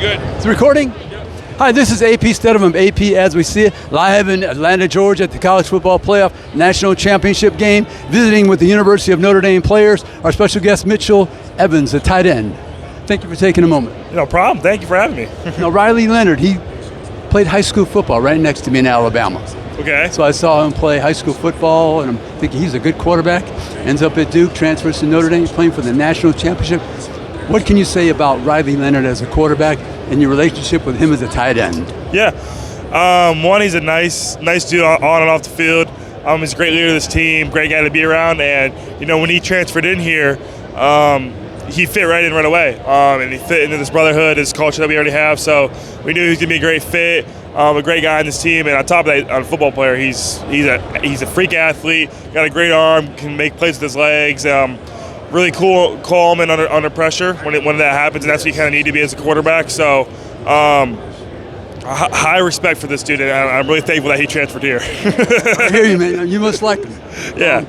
good. It's recording? Hi, this is AP Stedham from AP As We See It, live in Atlanta, Georgia at the College Football Playoff National Championship game, visiting with the University of Notre Dame players, our special guest Mitchell Evans, the tight end. Thank you for taking a moment. No problem. Thank you for having me. Now, Riley Leonard, he played high school football right next to me in Alabama. Okay. So I saw him play high school football, and I'm thinking he's a good quarterback. Ends up at Duke, transfers to Notre Dame, playing for the national championship. What can you say about Riley Leonard as a quarterback and your relationship with him as a tight end? Yeah. One, he's a nice dude on and off the field. He's a great leader of this team, great guy to be around. And, when he transferred in here, he fit right in right away. And he fit into this brotherhood, this culture that we already have. So we knew he was going to be a great fit, a great guy in this team. And on top of that, a football player, he's a freak athlete, got a great arm, can make plays with his legs. Really cool, calm and under pressure when that happens, and that's what you kind of need to be as a quarterback. So, high respect for this dude, and I'm really thankful that he transferred here. I hear you, man. You must like him. Yeah.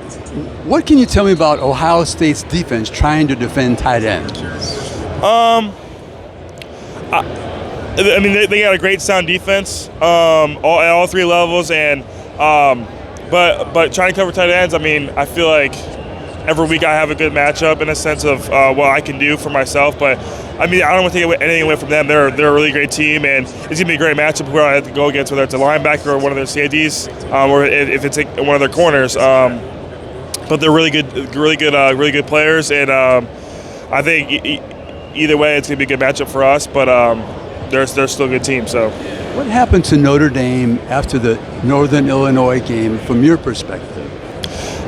What can you tell me about Ohio State's defense trying to defend tight ends? They got a great sound defense at all three levels, and but trying to cover tight ends. I feel like every week I have a good matchup in a sense of what I can do for myself. But, I don't want to take anything away from them. They're a really great team, and it's going to be a great matchup where I have to go against, whether it's a linebacker or one of their safeties, or if it's one of their corners. But they're really good players, and I think either way it's going to be a good matchup for us. But they're still a good team. So, what happened to Notre Dame after the Northern Illinois game from your perspective?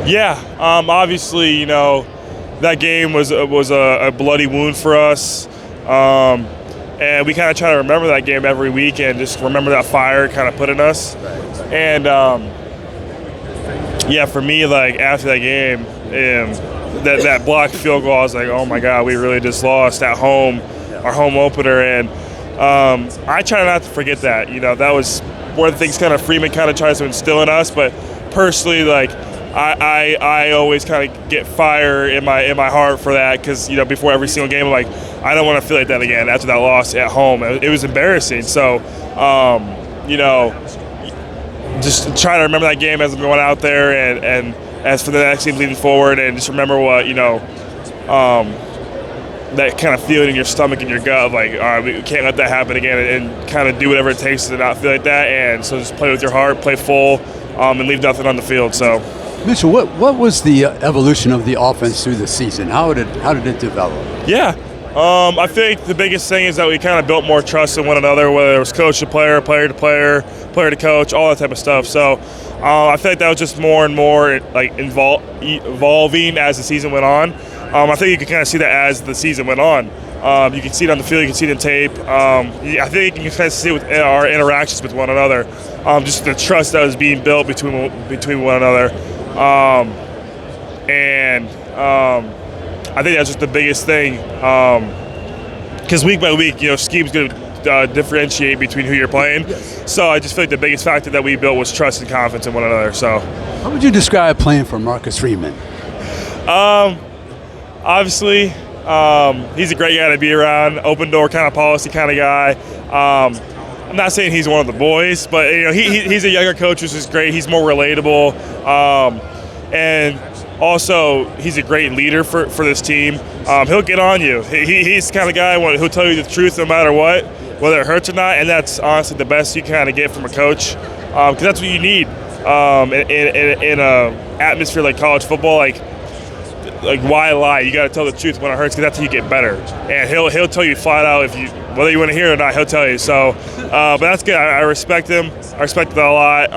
Yeah, obviously, that game was a bloody wound for us, and we kind of try to remember that game every week and just remember that fire kind of put in us. And for me, after that game, that blocked field goal, I was like, oh my God, we really just lost at home, our home opener, and I try not to forget that. That was one of the things kind of Freeman kind of tries to instill in us, but personally, I always kind of get fire in my heart for that because, before every single game, I'm like, I don't want to feel like that again after that loss at home. It was embarrassing. So, just try to remember that game as I'm going out there and as for the next team leading forward, and just remember what, that kind of feeling in your stomach and your gut of all right, we can't let that happen again, and kind of do whatever it takes to not feel like that. And so just play with your heart, play full, and leave nothing on the field. So, Mitchell, what was the evolution of the offense through the season? How did it develop? Yeah, I think the biggest thing is that we kind of built more trust in one another, whether it was coach to player, player to player, player to coach, all that type of stuff. So I feel like that was just more and more evolving as the season went on. I think you can kind of see that as the season went on. You can see it on the field, you can see it in tape. I think you can kind of see it with our interactions with one another, just the trust that was being built between one another. I think that's just the biggest thing, because week by week, scheme's going to differentiate between who you're playing. Yes. So I just feel like the biggest factor that we built was trust and confidence in one another. So, how would you describe playing for Marcus Freeman? Obviously, he's a great guy to be around, open door kind of policy kind of guy. I'm not saying he's one of the boys, but he's a younger coach, which is great. He's more relatable, and also he's a great leader for this team. He'll get on you. He's the kind of guy who'll tell you the truth no matter what, whether it hurts or not. And that's honestly the best you kind of get from a coach, because that's what you need in a atmosphere like college football. Like why lie? You got to tell the truth when it hurts, because that's how you get better. And he'll tell you flat out whether you want to hear it or not. He'll tell you. So, but that's good. I respect him. I respect that a lot.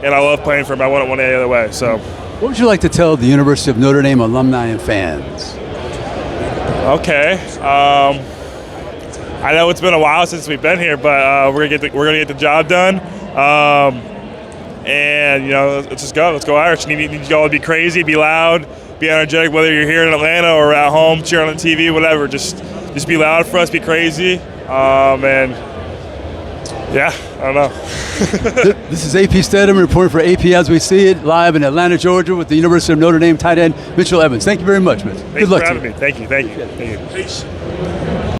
And I love playing for him. I wouldn't want it any other way. So, what would you like to tell the University of Notre Dame alumni and fans? Okay. I know it's been a while since we've been here, but we're gonna get the job done. And let's just go. Let's go Irish. Need you all to be crazy, be loud, be energetic, whether you're here in Atlanta or at home, cheering on the TV, whatever. Just be loud for us, be crazy, and yeah, I don't know. This is AP Stedham reporting for AP As We See It, live in Atlanta, Georgia, with the University of Notre Dame tight end Mitchell Evans. Thank you very much, Mitch. Thanks for having me. Thank you. Peace.